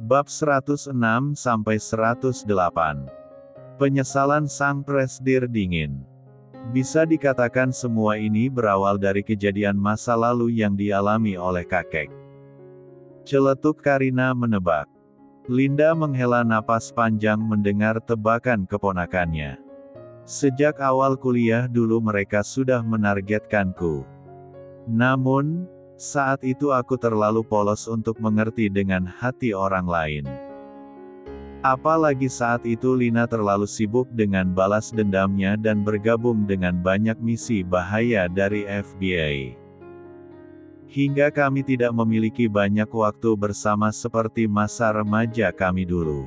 Bab 106-108. Penyesalan sang presidir dingin. Bisa dikatakan semua ini berawal dari kejadian masa lalu yang dialami oleh kakek. Celetuk Karina menebak. Linda menghela napas panjang mendengar tebakan keponakannya. Sejak awal kuliah dulu mereka sudah menargetkanku. Namun, saat itu aku terlalu polos untuk mengerti dengan hati orang lain. Apalagi saat itu Lina terlalu sibuk dengan balas dendamnya dan bergabung dengan banyak misi bahaya dari FBI. Hingga kami tidak memiliki banyak waktu bersama seperti masa remaja kami dulu.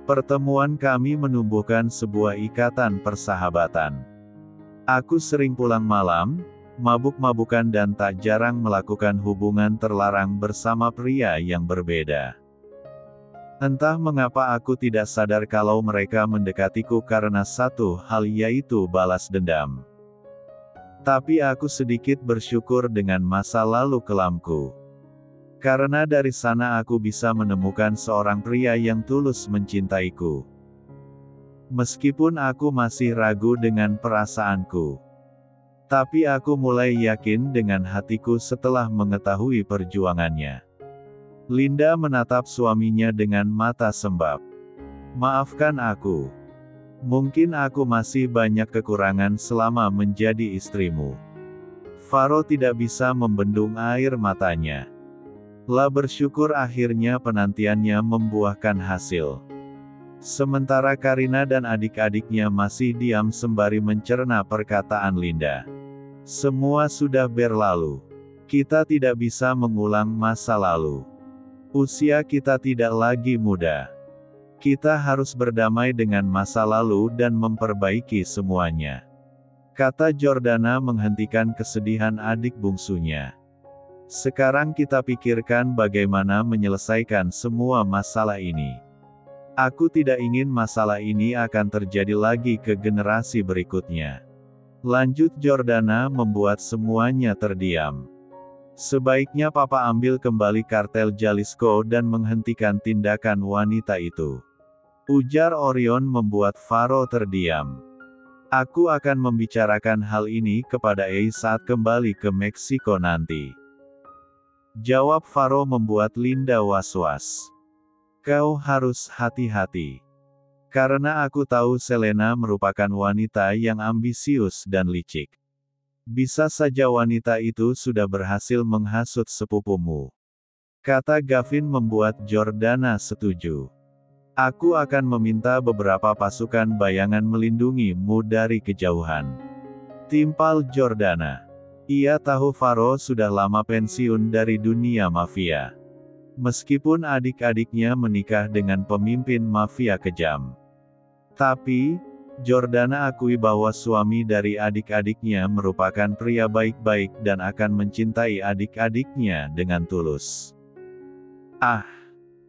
Pertemuan kami menumbuhkan sebuah ikatan persahabatan. Aku sering pulang malam, mabuk-mabukan dan tak jarang melakukan hubungan terlarang bersama pria yang berbeda. Entah mengapa aku tidak sadar kalau mereka mendekatiku karena satu hal, yaitu balas dendam. Tapi aku sedikit bersyukur dengan masa lalu kelamku. Karena dari sana aku bisa menemukan seorang pria yang tulus mencintaiku. Meskipun aku masih ragu dengan perasaanku. Tapi aku mulai yakin dengan hatiku setelah mengetahui perjuangannya. Linda menatap suaminya dengan mata sembab. Maafkan aku. Mungkin aku masih banyak kekurangan selama menjadi istrimu. Faro tidak bisa membendung air matanya. Lah bersyukur akhirnya penantiannya membuahkan hasil. Sementara Karina dan adik-adiknya masih diam sembari mencerna perkataan Linda. Semua sudah berlalu. Kita tidak bisa mengulang masa lalu. Usia kita tidak lagi muda. Kita harus berdamai dengan masa lalu dan memperbaiki semuanya. Kata Jordana menghentikan kesedihan adik bungsunya. Sekarang kita pikirkan bagaimana menyelesaikan semua masalah ini. Aku tidak ingin masalah ini akan terjadi lagi ke generasi berikutnya. Lanjut Jordana membuat semuanya terdiam. Sebaiknya Papa ambil kembali kartel Jalisco dan menghentikan tindakan wanita itu. Ujar Orion membuat Faro terdiam. Aku akan membicarakan hal ini kepada Ei saat kembali ke Meksiko nanti. Jawab Faro membuat Linda was-was. Kau harus hati-hati. Karena aku tahu Selena merupakan wanita yang ambisius dan licik. Bisa saja wanita itu sudah berhasil menghasut sepupumu. Kata Gavin membuat Jordana setuju. Aku akan meminta beberapa pasukan bayangan melindungimu dari kejauhan. Timpal Jordana. Ia tahu Faro sudah lama pensiun dari dunia mafia. Meskipun adik-adiknya menikah dengan pemimpin mafia kejam. Tapi, Jordana akui bahwa suami dari adik-adiknya merupakan pria baik-baik dan akan mencintai adik-adiknya dengan tulus.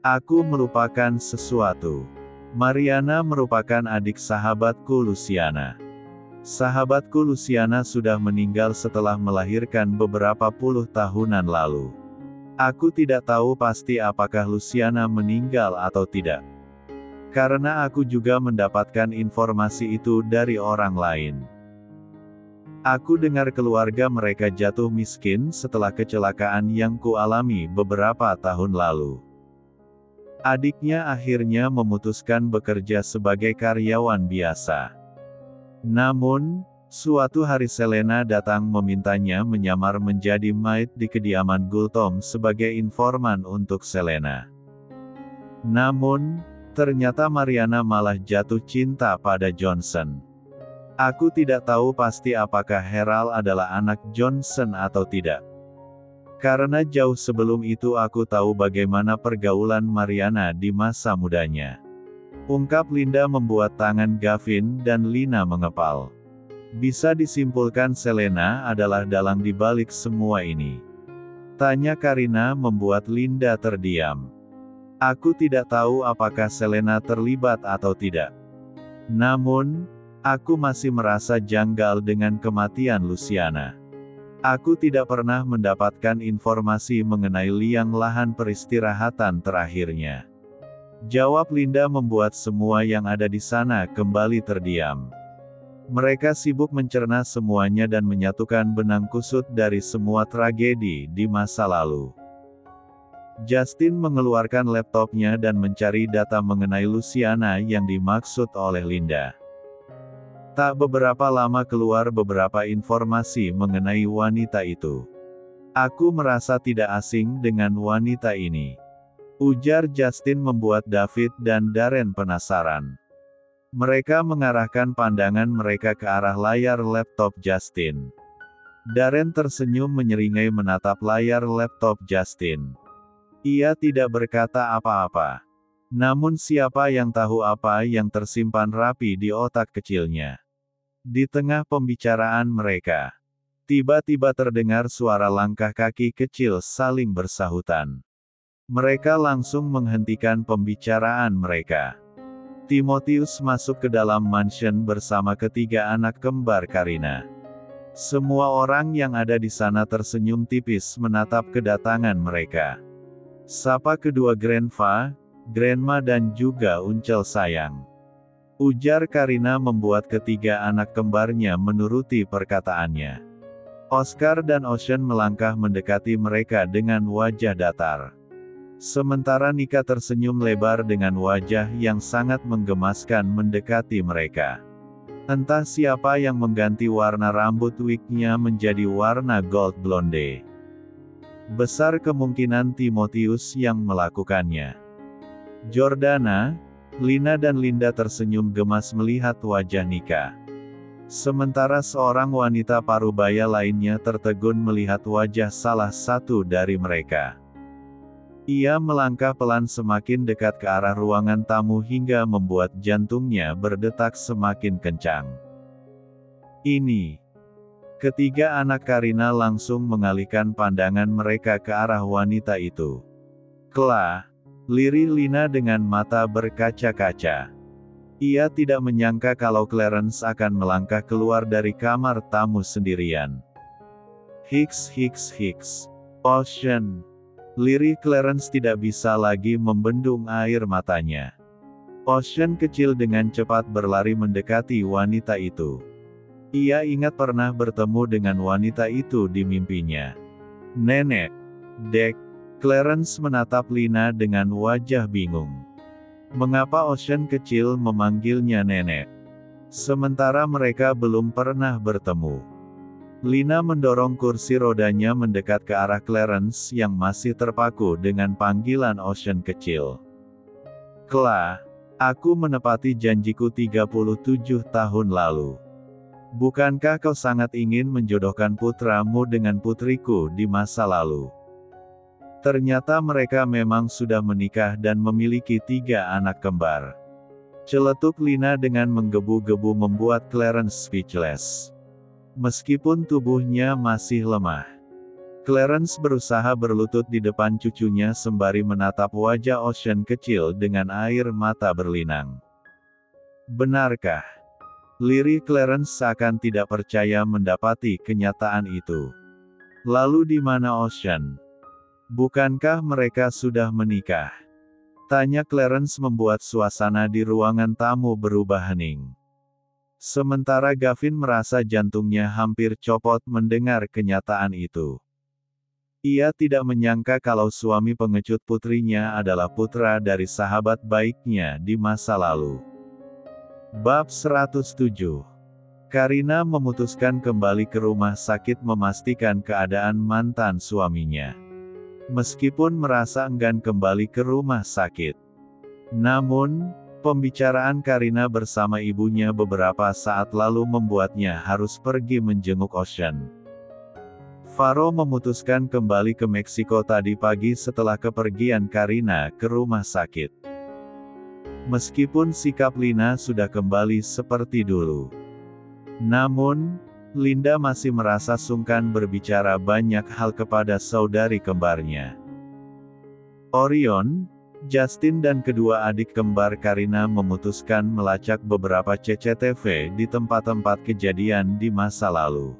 Aku melupakan sesuatu. Mariana merupakan adik sahabatku Luciana. Sahabatku Luciana sudah meninggal setelah melahirkan beberapa puluh tahunan lalu. Aku tidak tahu pasti apakah Luciana meninggal atau tidak. Karena aku juga mendapatkan informasi itu dari orang lain. Aku dengar keluarga mereka jatuh miskin setelah kecelakaan yang kualami beberapa tahun lalu. Adiknya akhirnya memutuskan bekerja sebagai karyawan biasa. Namun, suatu hari Selena datang memintanya menyamar menjadi maid di kediaman Gultom sebagai informan untuk Selena. Namun, ternyata Mariana malah jatuh cinta pada Johnson. Aku tidak tahu pasti apakah Herald adalah anak Johnson atau tidak. Karena jauh sebelum itu aku tahu bagaimana pergaulan Mariana di masa mudanya. Ungkap Linda membuat tangan Gavin dan Lina mengepal. Bisa disimpulkan Selena adalah dalang di balik semua ini. Tanya Karina membuat Linda terdiam. Aku tidak tahu apakah Selena terlibat atau tidak. Namun, Aku masih merasa janggal dengan kematian Luciana. Aku tidak pernah mendapatkan informasi mengenai liang lahan peristirahatan terakhirnya. Jawab Linda membuat semua yang ada di sana kembali terdiam. Mereka sibuk mencerna semuanya dan menyatukan benang kusut dari semua tragedi di masa lalu. Justin mengeluarkan laptopnya dan mencari data mengenai Luciana yang dimaksud oleh Linda. Tak beberapa lama keluar beberapa informasi mengenai wanita itu. Aku merasa tidak asing dengan wanita ini. Ujar Justin membuat David dan Darren penasaran. Mereka mengarahkan pandangan mereka ke arah layar laptop Justin. Darren tersenyum menyeringai menatap layar laptop Justin. Ia tidak berkata apa-apa. Namun siapa yang tahu apa yang tersimpan rapi di otak kecilnya. Di tengah pembicaraan mereka, tiba-tiba terdengar suara langkah kaki kecil saling bersahutan. Mereka langsung menghentikan pembicaraan mereka. Timotius masuk ke dalam mansion bersama ketiga anak kembar Karina. Semua orang yang ada di sana tersenyum tipis menatap kedatangan mereka. Sapa kedua Grandpa, Grandma dan juga Uncel sayang. Ujar Karina membuat ketiga anak kembarnya menuruti perkataannya. Oscar dan Ocean melangkah mendekati mereka dengan wajah datar. Sementara Nika tersenyum lebar dengan wajah yang sangat menggemaskan mendekati mereka. Entah siapa yang mengganti warna rambut wignya menjadi warna gold blonde. Besar kemungkinan Timotius yang melakukannya. Jordana, Lina dan Linda tersenyum gemas melihat wajah Nika. Sementara seorang wanita parubaya lainnya tertegun melihat wajah salah satu dari mereka. Ia melangkah pelan semakin dekat ke arah ruangan tamu hingga membuat jantungnya berdetak semakin kencang. Ini. Ketiga anak Karina langsung mengalihkan pandangan mereka ke arah wanita itu. Kla. Lirih Lina dengan mata berkaca-kaca. Ia tidak menyangka kalau Clarence akan melangkah keluar dari kamar tamu sendirian. Hiks. Ocean. Lirih Clarence tidak bisa lagi membendung air matanya. Ocean kecil dengan cepat berlari mendekati wanita itu. Ia ingat pernah bertemu dengan wanita itu di mimpinya. Nenek. Dek. Clarence menatap Lina dengan wajah bingung. Mengapa Ocean kecil memanggilnya nenek? Sementara mereka belum pernah bertemu. Lina mendorong kursi rodanya mendekat ke arah Clarence yang masih terpaku dengan panggilan Ocean kecil. Kla, aku menepati janjiku 37 tahun lalu. Bukankah kau sangat ingin menjodohkan putramu dengan putriku di masa lalu? Ternyata mereka memang sudah menikah dan memiliki 3 anak kembar. Celetuk Lina dengan menggebu-gebu membuat Clarence speechless. Meskipun tubuhnya masih lemah, Clarence berusaha berlutut di depan cucunya sembari menatap wajah Ocean kecil dengan air mata berlinang. Benarkah? Lirih Clarence seakan tidak percaya mendapati kenyataan itu. Lalu di mana Ocean? Bukankah mereka sudah menikah? Tanya Clarence membuat suasana di ruangan tamu berubah hening. Sementara Gavin merasa jantungnya hampir copot mendengar kenyataan itu. Ia tidak menyangka kalau suami pengecut putrinya adalah putra dari sahabat baiknya di masa lalu. Bab 107. Karina memutuskan kembali ke rumah sakit memastikan keadaan mantan suaminya. Meskipun merasa enggan kembali ke rumah sakit. Namun, pembicaraan Karina bersama ibunya beberapa saat lalu membuatnya harus pergi menjenguk Ocean. Faro memutuskan kembali ke Meksiko tadi pagi setelah kepergian Karina ke rumah sakit. Meskipun sikap Lina sudah kembali seperti dulu. Namun, Linda masih merasa sungkan berbicara banyak hal kepada saudari kembarnya. Orion, Justin dan kedua adik kembar Karina memutuskan melacak beberapa CCTV di tempat-tempat kejadian di masa lalu.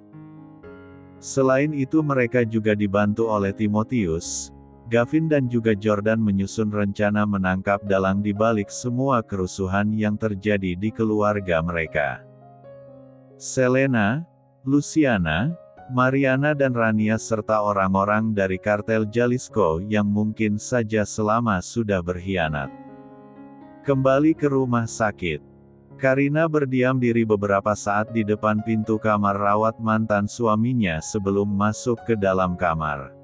Selain itu mereka juga dibantu oleh Timotius, Gavin dan juga Jordan menyusun rencana menangkap dalang di balik semua kerusuhan yang terjadi di keluarga mereka. Selena, Luciana, Mariana dan Rania serta orang-orang dari kartel Jalisco yang mungkin saja selama sudah berkhianat. Kembali ke rumah sakit. Karina berdiam diri beberapa saat di depan pintu kamar rawat mantan suaminya sebelum masuk ke dalam kamar.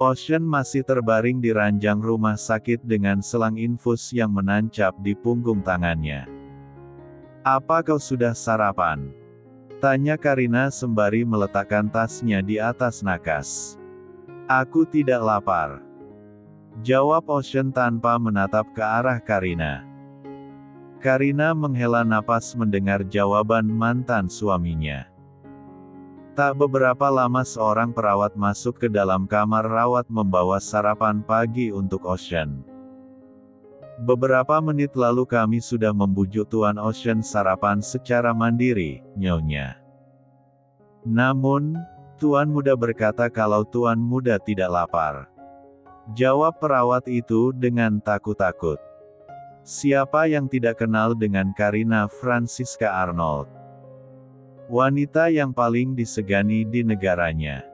Ocean masih terbaring di ranjang rumah sakit dengan selang infus yang menancap di punggung tangannya. "Apa kau sudah sarapan?" tanya Karina sembari meletakkan tasnya di atas nakas. "Aku tidak lapar," jawab Ocean tanpa menatap ke arah Karina. Karina menghela napas mendengar jawaban mantan suaminya. Tak beberapa lama seorang perawat masuk ke dalam kamar rawat membawa sarapan pagi untuk Ocean. "Beberapa menit lalu kami sudah membujuk Tuan Ocean sarapan secara mandiri, Nyonya. Namun, Tuan Muda berkata kalau Tuan Muda tidak lapar," jawab perawat itu dengan takut-takut. Siapa yang tidak kenal dengan Karina Francisca Arnold? Wanita yang paling disegani di negaranya.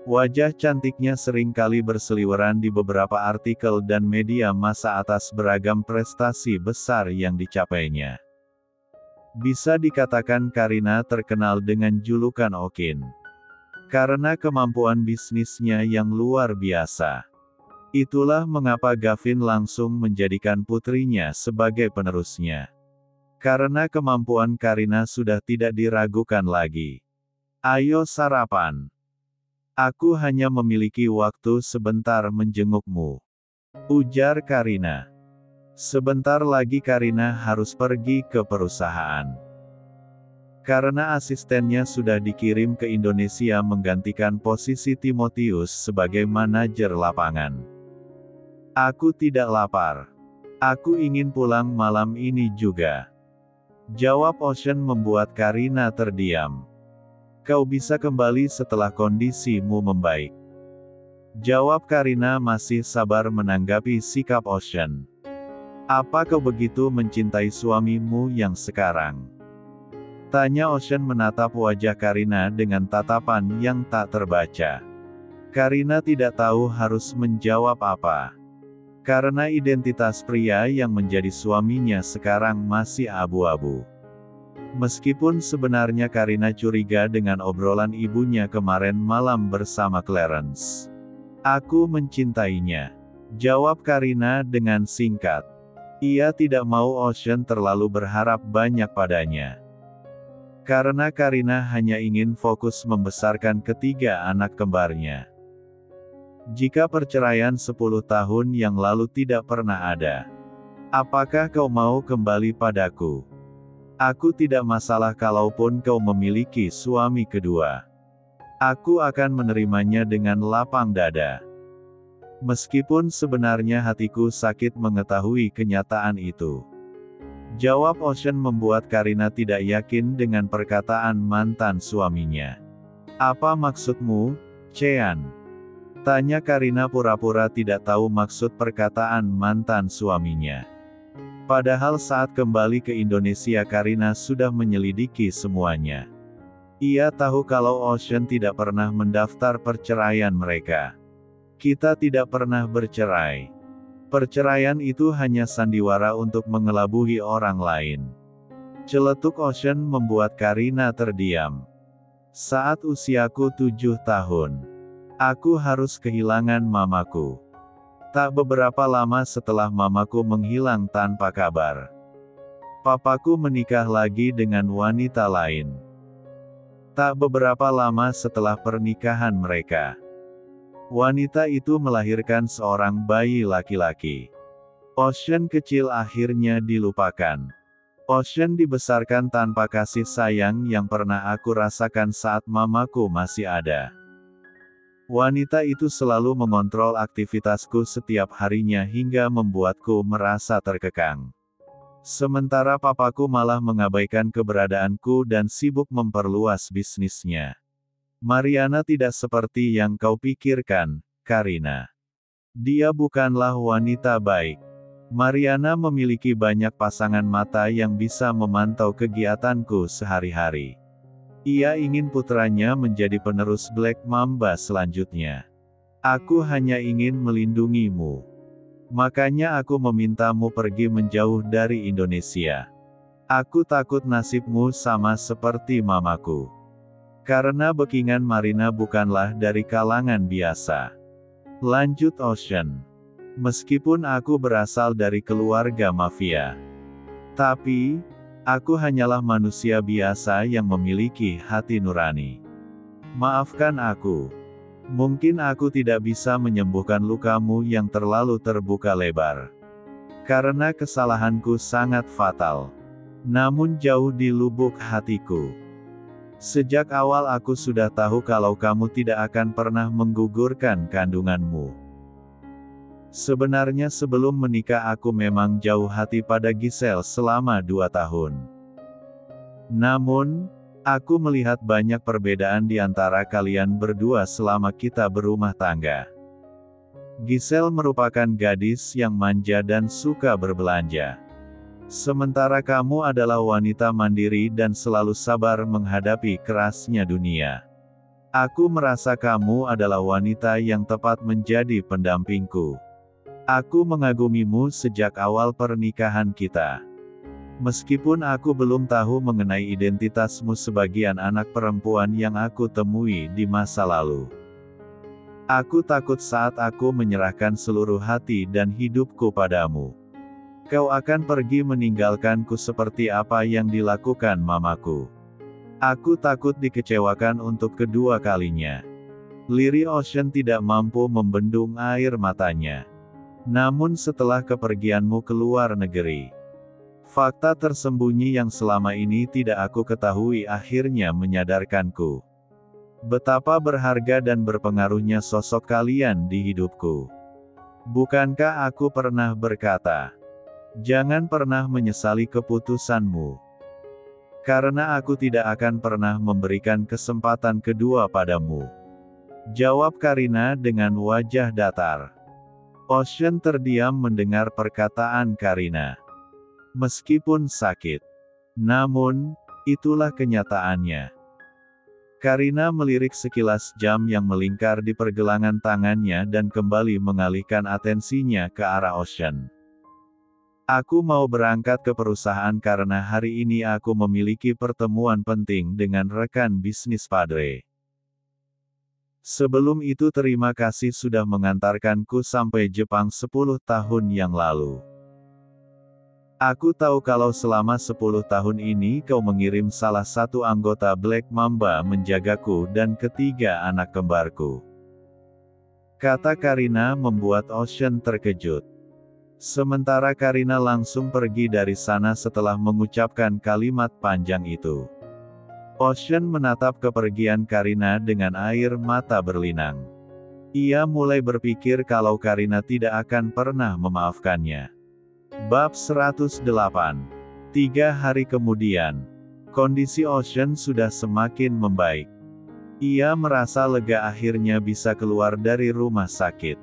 Wajah cantiknya sering kali berseliweran di beberapa artikel dan media massa atas beragam prestasi besar yang dicapainya. Bisa dikatakan Karina terkenal dengan julukan Okin karena kemampuan bisnisnya yang luar biasa. Itulah mengapa Gavin langsung menjadikan putrinya sebagai penerusnya. Karena kemampuan Karina sudah tidak diragukan lagi. "Ayo sarapan. Aku hanya memiliki waktu sebentar menjengukmu," ujar Karina. Sebentar lagi Karina harus pergi ke perusahaan. Karena asistennya sudah dikirim ke Indonesia menggantikan posisi Timotius sebagai manajer lapangan. "Aku tidak lapar. Aku ingin pulang malam ini juga," jawab Ocean membuat Karina terdiam. "Kau bisa kembali setelah kondisimu membaik," jawab Karina masih sabar menanggapi sikap Ocean. "Apa kau begitu mencintai suamimu yang sekarang?" tanya Ocean menatap wajah Karina dengan tatapan yang tak terbaca. Karina tidak tahu harus menjawab apa. Karena identitas pria yang menjadi suaminya sekarang masih abu-abu. Meskipun sebenarnya Karina curiga dengan obrolan ibunya kemarin malam bersama Clarence. "Aku mencintainya," jawab Karina dengan singkat. Ia tidak mau Ocean terlalu berharap banyak padanya. Karena Karina hanya ingin fokus membesarkan ketiga anak kembarnya. "Jika perceraian 10 tahun yang lalu tidak pernah ada, apakah kau mau kembali padaku? Aku tidak masalah kalaupun kau memiliki suami kedua. Aku akan menerimanya dengan lapang dada." Meskipun sebenarnya hatiku sakit mengetahui kenyataan itu, jawab Ocean membuat Karina tidak yakin dengan perkataan mantan suaminya. "Apa maksudmu, Chean?" tanya Karina pura-pura tidak tahu maksud perkataan mantan suaminya. Padahal saat kembali ke Indonesia Karina sudah menyelidiki semuanya. Ia tahu kalau Ocean tidak pernah mendaftar perceraian mereka. "Kita tidak pernah bercerai. Perceraian itu hanya sandiwara untuk mengelabui orang lain," celetuk Ocean membuat Karina terdiam. "Saat usiaku 7 tahun, aku harus kehilangan mamaku. Tak beberapa lama setelah mamaku menghilang tanpa kabar, papaku menikah lagi dengan wanita lain. Tak beberapa lama setelah pernikahan mereka, wanita itu melahirkan seorang bayi laki-laki. Ocean kecil akhirnya dilupakan. Ocean dibesarkan tanpa kasih sayang yang pernah aku rasakan saat mamaku masih ada. Wanita itu selalu mengontrol aktivitasku setiap harinya hingga membuatku merasa terkekang. Sementara papaku malah mengabaikan keberadaanku dan sibuk memperluas bisnisnya. Mariana tidak seperti yang kau pikirkan, Karina. Dia bukanlah wanita baik. Mariana memiliki banyak pasangan mata yang bisa memantau kegiatanku sehari-hari. Ia ingin putranya menjadi penerus Black Mamba selanjutnya. Aku hanya ingin melindungimu. Makanya aku memintamu pergi menjauh dari Indonesia. Aku takut nasibmu sama seperti mamaku. Karena backingan Marina bukanlah dari kalangan biasa. Lanjut Ocean. Meskipun aku berasal dari keluarga mafia. Tapi, aku hanyalah manusia biasa yang memiliki hati nurani. Maafkan aku. Mungkin aku tidak bisa menyembuhkan lukamu yang terlalu terbuka lebar. Karena kesalahanku sangat fatal. Namun jauh di lubuk hatiku. Sejak awal aku sudah tahu kalau kamu tidak akan pernah menggugurkan kandunganmu. Sebenarnya sebelum menikah aku memang jauh hati pada Giselle selama 2 tahun. Namun, aku melihat banyak perbedaan di antara kalian berdua selama kita berumah tangga. Giselle merupakan gadis yang manja dan suka berbelanja. Sementara kamu adalah wanita mandiri dan selalu sabar menghadapi kerasnya dunia. Aku merasa kamu adalah wanita yang tepat menjadi pendampingku. Aku mengagumimu sejak awal pernikahan kita. Meskipun aku belum tahu mengenai identitasmu sebagian anak perempuan yang aku temui di masa lalu. Aku takut saat aku menyerahkan seluruh hati dan hidupku padamu. Kau akan pergi meninggalkanku seperti apa yang dilakukan mamaku. Aku takut dikecewakan untuk kedua kalinya. Liri Ocean tidak mampu membendung air matanya. Namun setelah kepergianmu ke luar negeri, fakta tersembunyi yang selama ini tidak aku ketahui akhirnya menyadarkanku. Betapa berharga dan berpengaruhnya sosok kalian di hidupku. Bukankah aku pernah berkata, jangan pernah menyesali keputusanmu. Karena aku tidak akan pernah memberikan kesempatan kedua padamu. Jawab Karina dengan wajah datar. Ocean terdiam mendengar perkataan Karina. Meskipun sakit. Namun, itulah kenyataannya. Karina melirik sekilas jam yang melingkar di pergelangan tangannya dan kembali mengalihkan atensinya ke arah Ocean. Aku mau berangkat ke perusahaan karena hari ini aku memiliki pertemuan penting dengan rekan bisnis Padre. Sebelum itu terima kasih sudah mengantarkanku sampai Jepang 10 tahun yang lalu. Aku tahu kalau selama 10 tahun ini kau mengirim salah satu anggota Black Mamba menjagaku dan ketiga anak kembarku. Kata Karina membuat Ocean terkejut. Sementara Karina langsung pergi dari sana setelah mengucapkan kalimat panjang itu. Ocean menatap kepergian Karina dengan air mata berlinang. Ia mulai berpikir kalau Karina tidak akan pernah memaafkannya. Bab 108. 3 hari kemudian, kondisi Ocean sudah semakin membaik. Ia merasa lega akhirnya bisa keluar dari rumah sakit.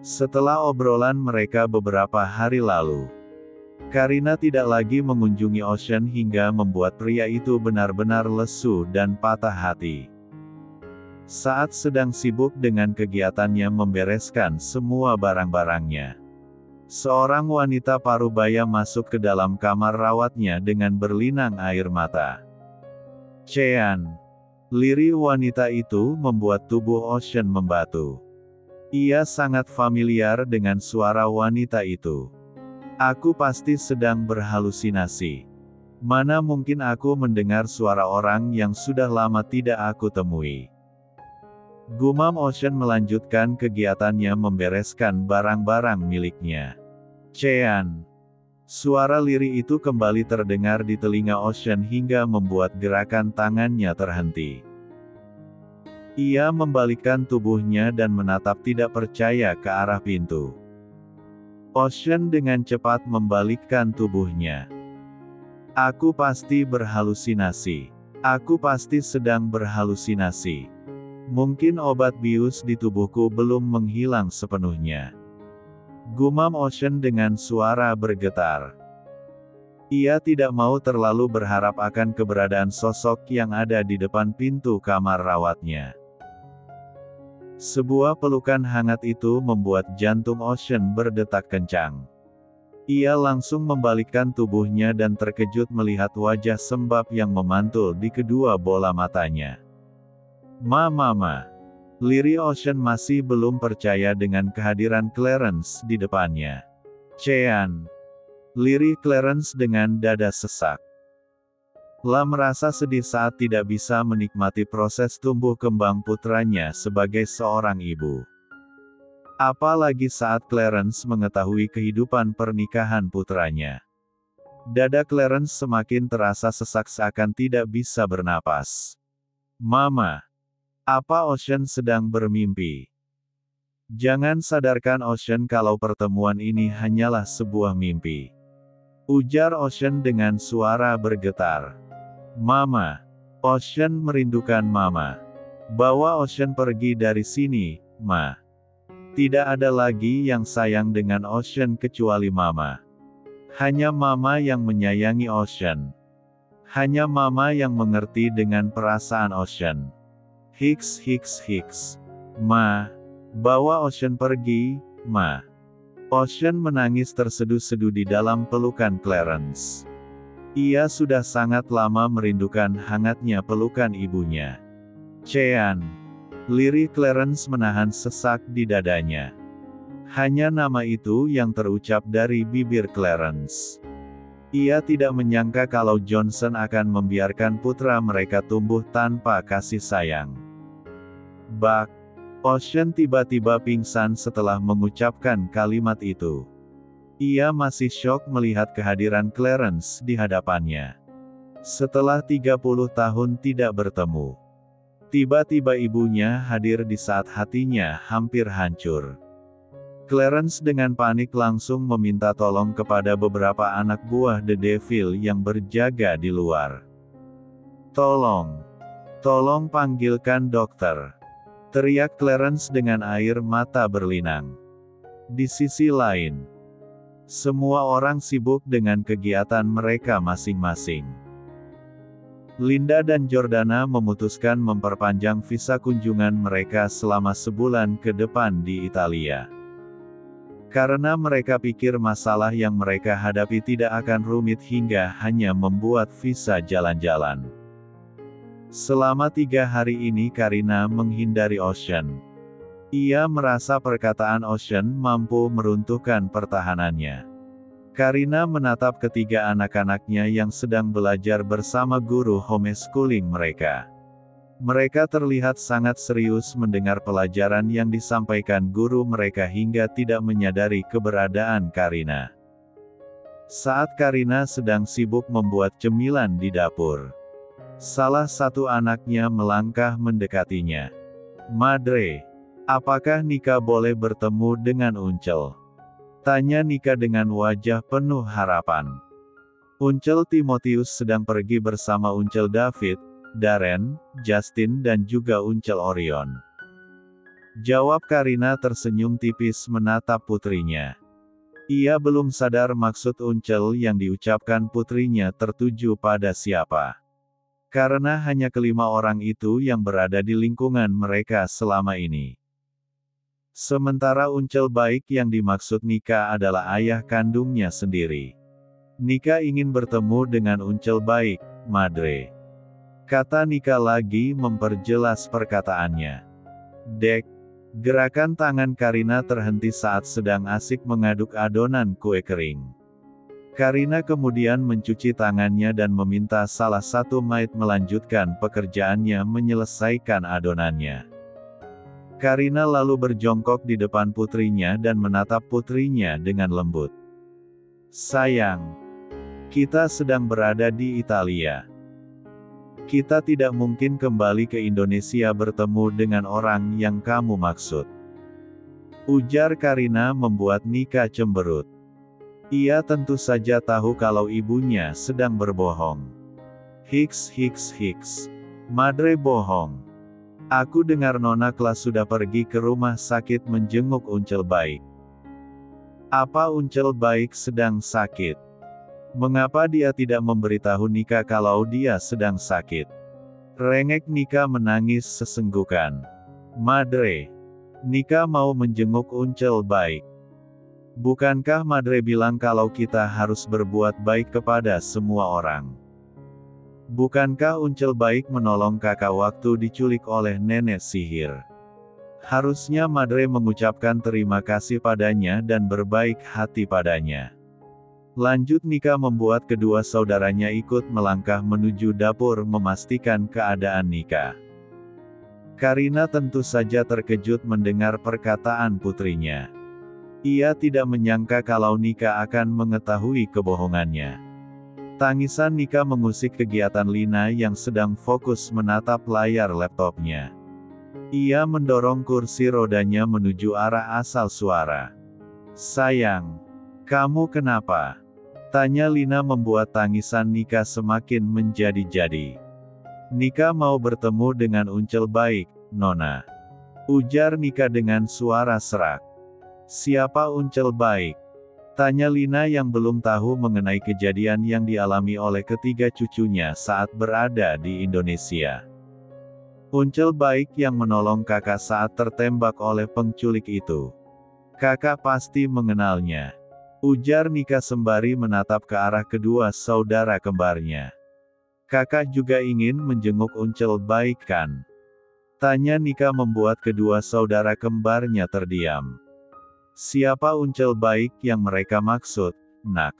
Setelah obrolan mereka beberapa hari lalu, Karina tidak lagi mengunjungi Ocean hingga membuat pria itu benar-benar lesu dan patah hati. Saat sedang sibuk dengan kegiatannya membereskan semua barang-barangnya, seorang wanita parubaya masuk ke dalam kamar rawatnya dengan berlinang air mata. Chean. Liri wanita itu membuat tubuh Ocean membatu. Ia sangat familiar dengan suara wanita itu. Aku pasti sedang berhalusinasi. Mana mungkin aku mendengar suara orang yang sudah lama tidak aku temui. Gumam Ocean melanjutkan kegiatannya membereskan barang-barang miliknya. Chean. Suara lirih itu kembali terdengar di telinga Ocean hingga membuat gerakan tangannya terhenti. Ia membalikkan tubuhnya dan menatap tidak percaya ke arah pintu. Ocean dengan cepat membalikkan tubuhnya. Aku pasti berhalusinasi. Aku pasti sedang berhalusinasi. Mungkin obat bius di tubuhku belum menghilang sepenuhnya. Gumam Ocean dengan suara bergetar. Ia tidak mau terlalu berharap akan keberadaan sosok yang ada di depan pintu kamar rawatnya. Sebuah pelukan hangat itu membuat jantung Ocean berdetak kencang. Ia langsung membalikkan tubuhnya dan terkejut melihat wajah sembab yang memantul di kedua bola matanya. Mama. Liri Ocean masih belum percaya dengan kehadiran Clarence di depannya. Cean. Liri Clarence dengan dada sesak. La merasa sedih saat tidak bisa menikmati proses tumbuh kembang putranya sebagai seorang ibu. Apalagi saat Clarence mengetahui kehidupan pernikahan putranya. Dada Clarence semakin terasa sesak seakan tidak bisa bernapas. Mama. Apa Ocean sedang bermimpi? Jangan sadarkan Ocean kalau pertemuan ini hanyalah sebuah mimpi. Ujar Ocean dengan suara bergetar. Mama. Ocean merindukan Mama. Bawa Ocean pergi dari sini, Ma. Tidak ada lagi yang sayang dengan Ocean kecuali Mama. Hanya Mama yang menyayangi Ocean. Hanya Mama yang mengerti dengan perasaan Ocean. Hiks. Ma. Bawa Ocean pergi, Ma. Ocean menangis terseduh-seduh di dalam pelukan Clarence. Ia sudah sangat lama merindukan hangatnya pelukan ibunya. Cean. Liri Clarence menahan sesak di dadanya. Hanya nama itu yang terucap dari bibir Clarence. Ia tidak menyangka kalau Johnson akan membiarkan putra mereka tumbuh tanpa kasih sayang. Bak. Ocean tiba-tiba pingsan setelah mengucapkan kalimat itu. Ia masih syok melihat kehadiran Clarence di hadapannya. Setelah 30 tahun tidak bertemu. Tiba-tiba ibunya hadir di saat hatinya hampir hancur. Clarence dengan panik langsung meminta tolong kepada beberapa anak buah The Devil yang berjaga di luar. Tolong panggilkan dokter. Teriak Clarence dengan air mata berlinang. Di sisi lain, semua orang sibuk dengan kegiatan mereka masing-masing. Linda dan Jordana memutuskan memperpanjang visa kunjungan mereka selama sebulan ke depan di Italia. Karena mereka pikir masalah yang mereka hadapi tidak akan rumit hingga hanya membuat visa jalan-jalan. Selama 3 hari ini Karina menghindari Ocean. Ia merasa perkataan Ocean mampu meruntuhkan pertahanannya. Karina menatap ketiga anak-anaknya yang sedang belajar bersama guru homeschooling mereka. Mereka terlihat sangat serius mendengar pelajaran yang disampaikan guru mereka hingga tidak menyadari keberadaan Karina. Saat Karina sedang sibuk membuat cemilan di dapur, salah satu anaknya melangkah mendekatinya. Madre, apakah Nika boleh bertemu dengan Uncel? Tanya Nika dengan wajah penuh harapan. Uncel Timotius sedang pergi bersama Uncel David, Darren, Justin dan juga Uncel Orion. Jawab Karina tersenyum tipis menatap putrinya. Ia belum sadar maksud Uncel yang diucapkan putrinya tertuju pada siapa. Karena hanya kelima orang itu yang berada di lingkungan mereka selama ini. Sementara Uncel baik yang dimaksud Nika adalah ayah kandungnya sendiri. Nika ingin bertemu dengan Uncel baik, Madre. Kata Nika lagi memperjelas perkataannya. Dek. Gerakan tangan Karina terhenti saat sedang asik mengaduk adonan kue kering. Karina kemudian mencuci tangannya dan meminta salah satu maid melanjutkan pekerjaannya menyelesaikan adonannya. Karina lalu berjongkok di depan putrinya dan menatap putrinya dengan lembut. Sayang, kita sedang berada di Italia. Kita tidak mungkin kembali ke Indonesia bertemu dengan orang yang kamu maksud. Ujar Karina membuat Nika cemberut. Ia tentu saja tahu kalau ibunya sedang berbohong. Hiks. Madre bohong. Aku dengar Nona Klas sudah pergi ke rumah sakit menjenguk Uncel Baik. Apa Uncel Baik sedang sakit? Mengapa dia tidak memberitahu Nika kalau dia sedang sakit? Rengek Nika menangis sesenggukan. Madre, Nika mau menjenguk Uncel Baik. Bukankah Madre bilang kalau kita harus berbuat baik kepada semua orang? Bukankah Uncel Baik menolong kakak waktu diculik oleh nenek sihir? Harusnya Madre mengucapkan terima kasih padanya dan berbaik hati padanya. Lanjut Nika membuat kedua saudaranya ikut melangkah menuju dapur memastikan keadaan Nika. Karina tentu saja terkejut mendengar perkataan putrinya. Ia tidak menyangka kalau Nika akan mengetahui kebohongannya. Tangisan Nika mengusik kegiatan Lina yang sedang fokus menatap layar laptopnya. Ia mendorong kursi rodanya menuju arah asal suara. Sayang, kamu kenapa? Tanya Lina membuat tangisan Nika semakin menjadi-jadi. Nika mau bertemu dengan Uncel Baik, Nona. Ujar Nika dengan suara serak. Siapa Uncel Baik? Tanya Lina yang belum tahu mengenai kejadian yang dialami oleh ketiga cucunya saat berada di Indonesia. Uncel Baik yang menolong kakak saat tertembak oleh penculik itu. Kakak pasti mengenalnya. Ujar Nika sembari menatap ke arah kedua saudara kembarnya. Kakak juga ingin menjenguk Uncel Baik kan? Tanya Nika membuat kedua saudara kembarnya terdiam. Siapa Uncel Baik yang mereka maksud, nak?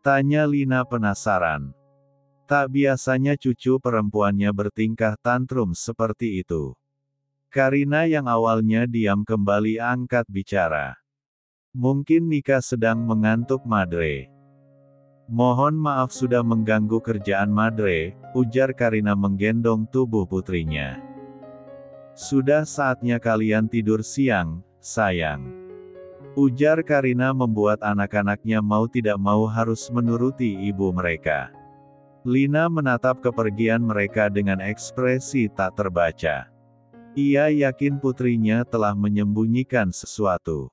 Tanya Lina penasaran. Tak biasanya cucu perempuannya bertingkah tantrum seperti itu. Karina yang awalnya diam kembali angkat bicara. Mungkin Nika sedang mengantuk Madre. Mohon maaf sudah mengganggu kerjaan Madre, ujar Karina menggendong tubuh putrinya. Sudah saatnya kalian tidur siang, sayang. Ujar Karina membuat anak-anaknya mau tidak mau harus menuruti ibu mereka. Lina menatap kepergian mereka dengan ekspresi tak terbaca. Ia yakin putrinya telah menyembunyikan sesuatu.